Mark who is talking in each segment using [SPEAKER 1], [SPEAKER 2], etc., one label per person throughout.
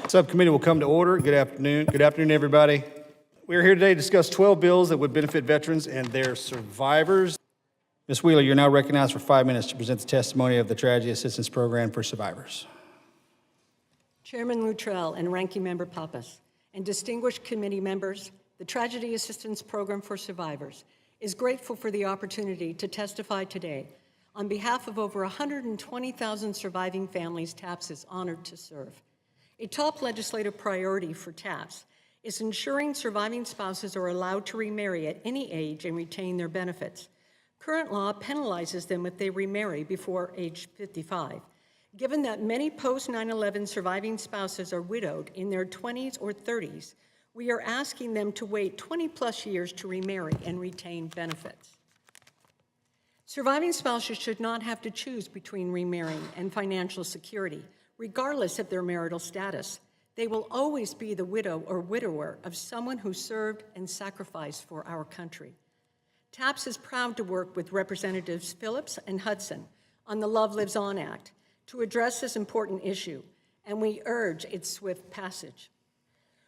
[SPEAKER 1] Subcommittee will come to order. Good afternoon. Good afternoon, everybody. We are here today to discuss 12 bills that would benefit veterans and their survivors. Ms. Wheeler, you're now recognized for 5 minutes to present the testimony of the Tragedy Assistance Program for Survivors.
[SPEAKER 2] Chairman Luttrell and Ranking Member Pappas and distinguished committee members, the Tragedy Assistance Program for Survivors is grateful for the opportunity to testify today on behalf of over 120,000 surviving families TAPS is honored to serve. A top legislative priority for TAPS is ensuring surviving spouses are allowed to remarry at any age and retain their benefits. Current law penalizes them if they remarry before age 55. Given that many post-9/11 surviving spouses are widowed in their 20s or 30s, we are asking them to wait 20-plus years to remarry and retain benefits. Surviving spouses should not have to choose between remarrying and financial security, regardless of their marital status. They will always be the widow or widower of someone who served and sacrificed for our country. TAPS is proud to work with Representatives Phillips and Hudson on the Love Lives On Act to address this important issue, and we urge its swift passage.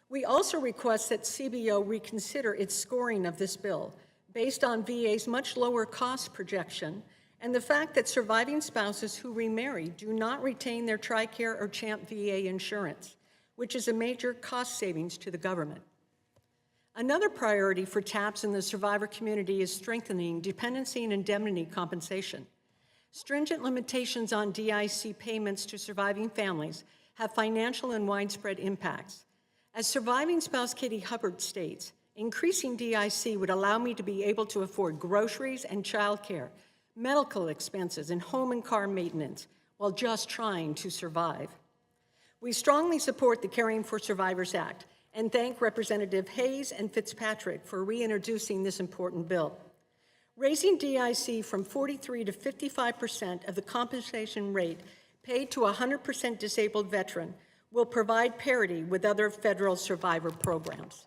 [SPEAKER 2] We also request that CBO reconsider its scoring of this bill based on VA's much lower cost projection and the fact that surviving spouses who remarry do not retain their TRICARE or CHAMP VA insurance, which is a major cost savings to the government. Another priority for TAPS and the survivor community is strengthening dependency and indemnity compensation. Stringent limitations on DIC payments to surviving families have financial and widespread impacts. As surviving spouse Katie Hubbard states, increasing DIC would allow me to be able to afford groceries and childcare, medical expenses, and home and car maintenance while just trying to survive. We strongly support the Caring for Survivors Act and thank Representative Hayes and Fitzpatrick for reintroducing this important bill. Raising DIC from 43% to 55% of the compensation rate paid to a 100% disabled veteran will provide parity with other federal survivor programs.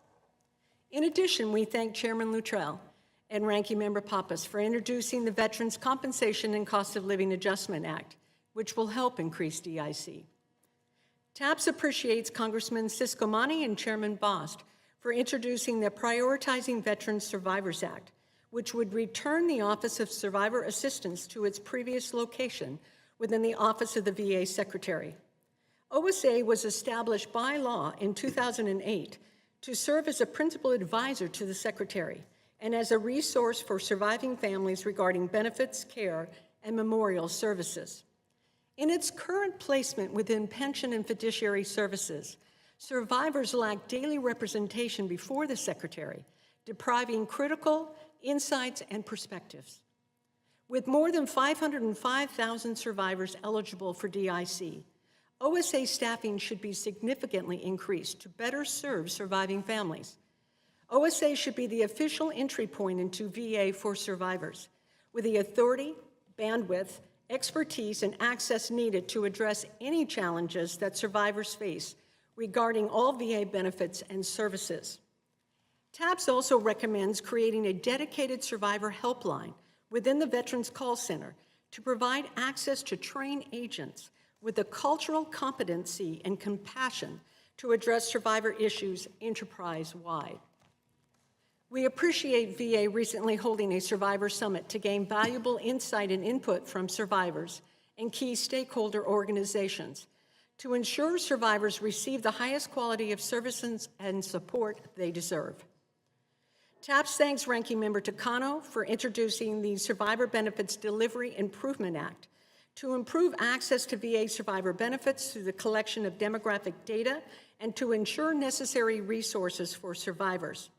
[SPEAKER 2] In addition, we thank Chairman Luttrell and Ranking Member Pappas for introducing the Veterans Compensation and Cost of Living Adjustment Act, which will help increase DIC. TAPS appreciates Congressman Siscomani and Chairman Bost for introducing the Prioritizing Veterans Survivors Act, which would return the Office of Survivor Assistance to its previous location within the Office of the VA Secretary. OSA was established by law in 2008 to serve as a principal advisor to the Secretary and as a resource for surviving families regarding benefits, care, and memorial services. In its current placement within pension and fiduciary services, survivors lack daily representation before the Secretary, depriving critical insights and perspectives. With more than 505,000 survivors eligible for DIC, OSA staffing should be significantly increased to better serve surviving families. OSA should be the official entry point into VA for survivors, with the authority, bandwidth, expertise, and access needed to address any challenges that survivors face regarding all VA benefits and services. TAPS also recommends creating a dedicated survivor helpline within the Veterans Call Center to provide access to trained agents with the cultural competency and compassion to address survivor issues enterprise-wide. We appreciate VA recently holding a survivor summit to gain valuable insight and input from survivors and key stakeholder organizations to ensure survivors receive the highest quality of services and support they deserve. TAPS thanks Ranking Member Takano for introducing the Survivor Benefits Delivery Improvement Act to improve access to VA survivor benefits through the collection of demographic data and to ensure necessary resources for survivors.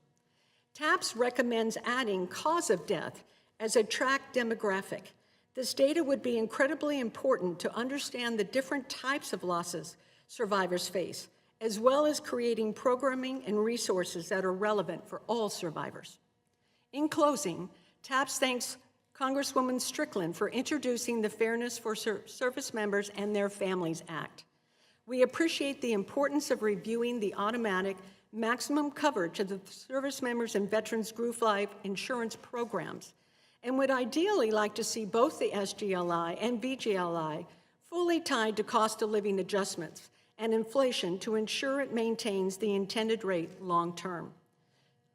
[SPEAKER 2] TAPS recommends adding cause of death as a track demographic. This data would be incredibly important to understand the different types of losses survivors face, as well as creating programming and resources that are relevant for all survivors. In closing, TAPS thanks Congresswoman Strickland for introducing the Fairness for Service Members and Their Families Act. We appreciate the importance of reviewing the automatic maximum coverage of the service members and veterans group life insurance programs, and would ideally like to see both the SGLI and VGLI fully tied to cost of living adjustments and inflation to ensure it maintains the intended rate long-term.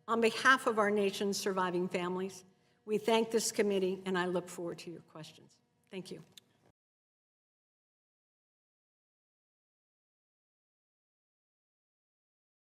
[SPEAKER 2] On behalf of our nation's surviving families, we thank this committee, and I look forward to your questions. Thank you.